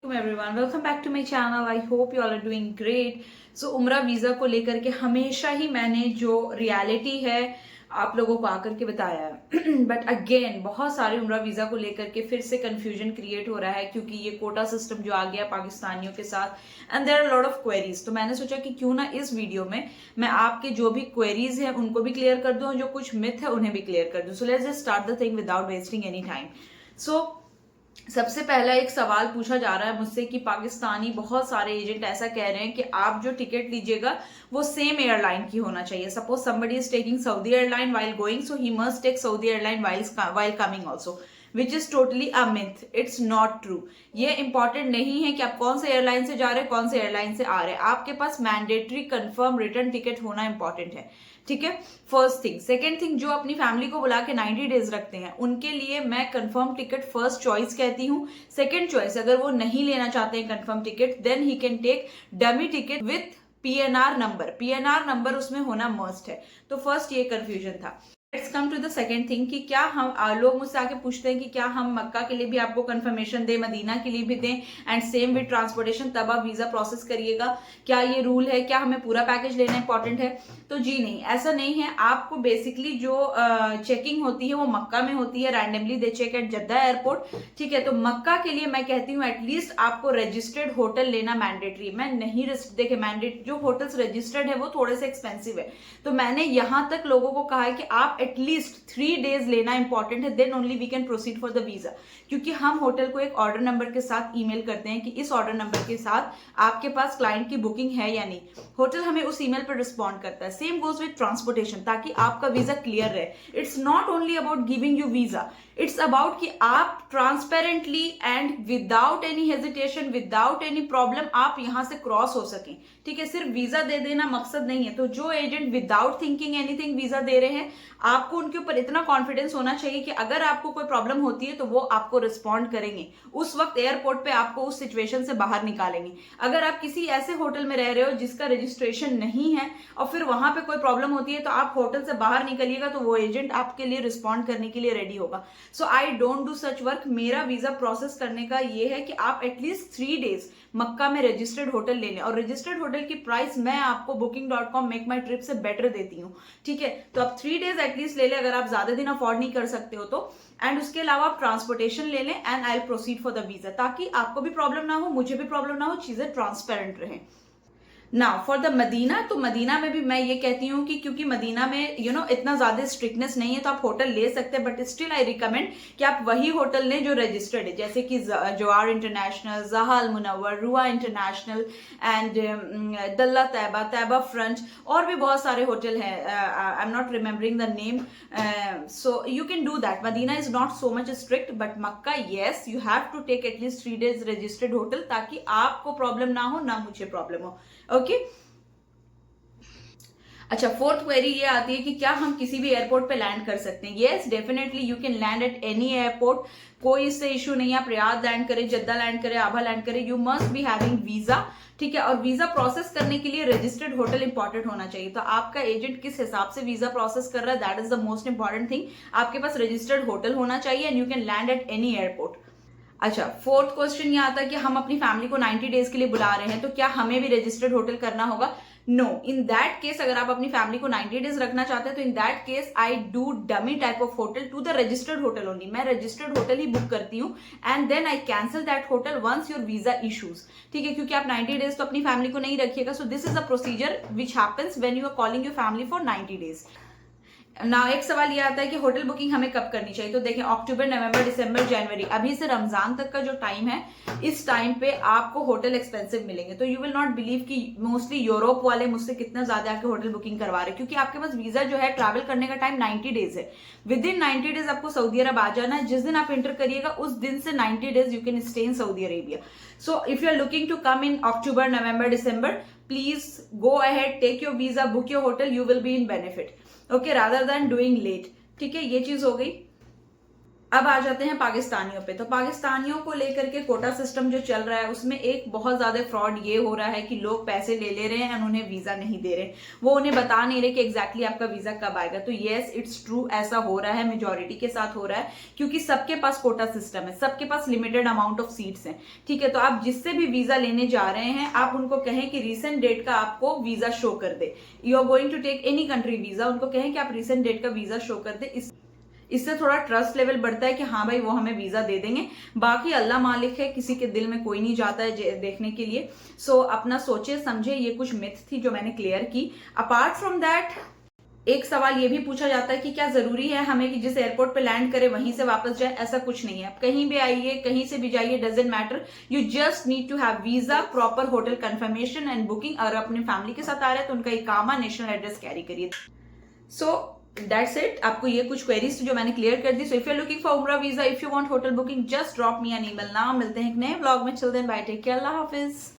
Everyone welcome back to my channel. I hope you all are doing great. So Umrah visa को लेकर के हमेशा ही मैंने जो रियलिटी है आप लोगों को आकर के बताया है बट अगेन बहुत सारे उम्रा वीज़ा को लेकर के फिर से कंफ्यूजन क्रिएट हो रहा है क्योंकि ये कोटा सिस्टम जो आ गया पाकिस्तानियों के साथ and there are lot of queries. तो मैंने सोचा कि क्यों ना इस वीडियो में मैं आपके जो भी क्वेरीज हैं उनको भी क्लियर कर दूं और जो कुछ मिथ है उन्हें भी क्लियर कर दूं। So let's just start the thing without wasting any time. So सबसे पहला एक सवाल पूछा जा रहा है मुझसे कि पाकिस्तानी बहुत सारे एजेंट ऐसा कह रहे हैं कि आप जो टिकट लीजिएगा वो सेम एयरलाइन की होना चाहिए। Suppose somebody is taking Saudi airline while going, so he must take Saudi airline while coming also, which is totally a myth. It's not true. ये इंपॉर्टेंट नहीं है कि आप कौन से एयरलाइन से जा रहे हैं कौन से एयरलाइन से आ रहे हैं। आपके पास मैंडेटरी कंफर्म रिटर्न टिकट होना इंपॉर्टेंट है, ठीक है। First thing. सेकेंड थिंग, जो अपनी फैमिली को बुला के 90 डेज रखते हैं उनके लिए मैं कंफर्म टिकट फर्स्ट चॉइस कहती हूँ। सेकेंड चॉइस, अगर वो नहीं लेना चाहते हैं confirm ticket, then he can take dummy ticket with PNR number. PNR number उसमें होना मस्ट है। तो फर्स्ट ये कंफ्यूजन था। Let's come to the second thing कि क्या हम लोग मुझसे आके पूछते हैं कि क्या हम मक्का के लिए भी आपको कंफर्मेशन दें, मदीना के लिए भी दें एंड सेम विद ट्रांसपोर्टेशन, तब आप वीजा प्रोसेस करिएगा। क्या ये रूल है? क्या हमें पूरा पैकेज लेना इंपॉर्टेंट है? तो जी नहीं, ऐसा नहीं है। आपको बेसिकली जो चेकिंग होती है वो मक्का में होती है। Randomly they check at Jeddah airport, ठीक है। तो मक्का के लिए मैं कहती हूँ एटलीस्ट आपको रजिस्टर्ड होटल लेना मैंडेटरी। मैं नहीं देखे मैंडेट जो होटल्स रजिस्टर्ड है वो थोड़े से एक्सपेंसिव है, तो मैंने यहां तक लोगों को कहा है कि आप एटलीस्ट 3 डेज लेना इंपॉर्टेंट है, then only we can proceed for the visa. क्योंकि हम होटल को एक ऑर्डर नंबर के साथ ईमेल करते हैं कि इस ऑर्डर नंबर के साथ आपके पास क्लाइंट की बुकिंग है या नहीं। होटल हमें उस ईमेल पर रिस्पॉन्ड करता है। सेम गोज विद ट्रांसपोर्टेशन, ताकि आपका वीजा क्लियर रहे। It's not only about giving you visa, it's about कि आप transparently and without any hesitation, without any problem आप यहां से क्रॉस हो सकें, ठीक है। सिर्फ वीजा दे देना मकसद नहीं है। तो जो agent without thinking anything visa दे रहे हैं, आपको उनके ऊपर इतना कॉन्फिडेंस होना चाहिए कि अगर आपको कोई प्रॉब्लम होती है तो वो आपको रिस्पॉन्ड करेंगे। उस वक्त एयरपोर्ट पे आपको उस सिचुएशन से बाहर निकालेंगे। अगर आप किसी ऐसे होटल में रह रहे हो जिसका रजिस्ट्रेशन नहीं है और फिर वहां पे कोई प्रॉब्लम होती है तो आप होटल से बाहर निकलिएगा तो वो एजेंट आपके लिए रिस्पॉन्ड करने के लिए रेडी होगा। So I don't do such work. मेरा वीजा प्रोसेस करने का ये है कि आप एटलीस्ट 3 डेज मक्का में रजिस्टर्ड होटल ले लें। और रजिस्टर्ड होटल की प्राइस मैं आपको booking.com मेक माई ट्रिप से बेटर देती हूँ, ठीक है। तो आप 3 डेज एटलीस्ट ले लें अगर आप ज्यादा दिन अफोर्ड नहीं कर सकते हो तो। एंड उसके अलावा आप ट्रांसपोर्टेशन ले लें and I will proceed for the visa, ताकि आपको भी प्रॉब्लम ना हो, मुझे भी प्रॉब्लम ना हो, चीजें ट्रांसपेरेंट रहें। नाउ फॉर द मदीना, तो मदीना में भी मैं ये कहती हूँ कि क्योंकि मदीना में इतना ज्यादा स्ट्रिक्टनेस नहीं है तो आप होटल ले सकते हैं, बट स्टिल आई रिकमेंड कि आप वही होटल लें जो रजिस्टर्ड है, जैसे कि जवार इंटरनेशनल, जहा अल मुनव्वर, रुआ इंटरनेशनल एंड दल्ला तैबा, तैबा फ्रंट, और भी बहुत सारे होटल हैं। I am not remembering the name, so you can do that. Medina is not so much strict, but Mecca yes, you have to take at least 3 days registered hotel, ताकि आपको प्रॉब्लम ना हो ना मुझे प्रॉब्लम हो। Okay अच्छा, fourth query ये आती है कि क्या हम किसी भी एयरपोर्ट पे लैंड कर सकते हैं? Yes, definitely you can land at any airport. कोई इससे इशू नहीं है। आप रियाद लैंड करें, जद्दा लैंड करें, आभा लैंड करें, you must be having visa, ठीक है। और वीजा प्रोसेस करने के लिए रजिस्टर्ड होटल इंपॉर्टेंट होना चाहिए। तो आपका एजेंट किस हिसाब से वीजा प्रोसेस कर रहा है, that is the most important thing. आपके पास रजिस्टर्ड होटल होना चाहिए and you can land at any airport. अच्छा, फोर्थ क्वेश्चन ये आता है कि हम अपनी फैमिली को 90 डेज के लिए बुला रहे हैं तो क्या हमें भी रजिस्टर्ड होटल करना होगा? नो, इन दैट केस अगर आप अपनी फैमिली को 90 डेज रखना चाहते हैं तो in that case I do dummy type of hotel to the registered hotel only. मैं रजिस्टर्ड होटल ही बुक करती हूँ and then I cancel that hotel once your visa issues, ठीक है। क्योंकि आप 90 डेज तो अपनी फैमिली को नहीं रखिएगा। So this is a procedure which happens when you are calling your family for 90 days. ना एक सवाल ये आता है कि होटल बुकिंग हमें कब करनी चाहिए? तो देखें, अक्टूबर, नवंबर, दिसंबर, जनवरी, अभी से रमजान तक का जो टाइम है, इस टाइम पे आपको होटल एक्सपेंसिव मिलेंगे। तो यू विल नॉट बिलीव कि मोस्टली यूरोप वाले मुझसे कितना ज्यादा आके होटल बुकिंग करवा रहे हैं, क्योंकि आपके पास वीजा जो है ट्रैवल करने का टाइम 90 डेज है। विद इन 90 डेज आपको सऊदी अरब आ जाना है। जिस दिन आप एंटर करिएगा उस दिन से 90 days you can stay in Saudi Arabia. So if you are looking to come in October, November, December, please go ahead, take your visa, book your hotel, you will be in benefit, okay, rather than doing late, ठीक है। ये चीज हो गई। अब आ जाते हैं पाकिस्तानियों पे। तो पाकिस्तानियों को लेकर के कोटा सिस्टम जो चल रहा है उसमें एक बहुत ज्यादा फ्रॉड ये हो रहा है कि लोग पैसे ले रहे हैं और उन्हें वीजा नहीं दे रहे, वो उन्हें बता नहीं रहे कि एग्जैक्टली आपका वीजा कब आएगा। तो येस इट्स ट्रू, ऐसा हो रहा है, मेजोरिटी के साथ हो रहा है, क्योंकि सबके पास कोटा सिस्टम है, सबके पास लिमिटेड अमाउंट ऑफ सीट्स हैं, ठीक है। तो आप जिससे भी वीजा लेने जा रहे हैं आप उनको कहें कि रीसेंट डेट का आपको वीजा शो कर दे। You are going to take any country visa, उनको कहें कि आप रीसेंट डेट का वीजा शो कर दे। इससे थोड़ा ट्रस्ट लेवल बढ़ता है कि हाँ भाई वो हमें वीजा दे देंगे। बाकी अल्लाह मालिक है, किसी के दिल में कोई नहीं जाता है देखने के लिए। सो अपना सोचे समझे, ये कुछ मिथ थी जो मैंने क्लियर की। अपार्ट फ्रॉम दैट एक सवाल ये भी पूछा जाता है कि क्या जरूरी है हमें कि जिस एयरपोर्ट पे लैंड करे वहीं से वापस जाए? ऐसा कुछ नहीं है, आप कहीं भी आइए, कहीं से भी जाइए, doesn't matter, you just need to have visa, proper hotel confirmation and booking. और अपनी फैमिली के साथ आ रहे हैं तो उनका इकामा, नेशनल एड्रेस कैरी करिए। So that's it. आपको ये कुछ क्वेरीज जो मैंने क्लियर कर दी। So if you are looking for Umrah visa, if you want hotel booking, just drop me an email now. मिलते हैं एक नए ब्लॉग में, till then bye, take care, अल्लाह हाफिज।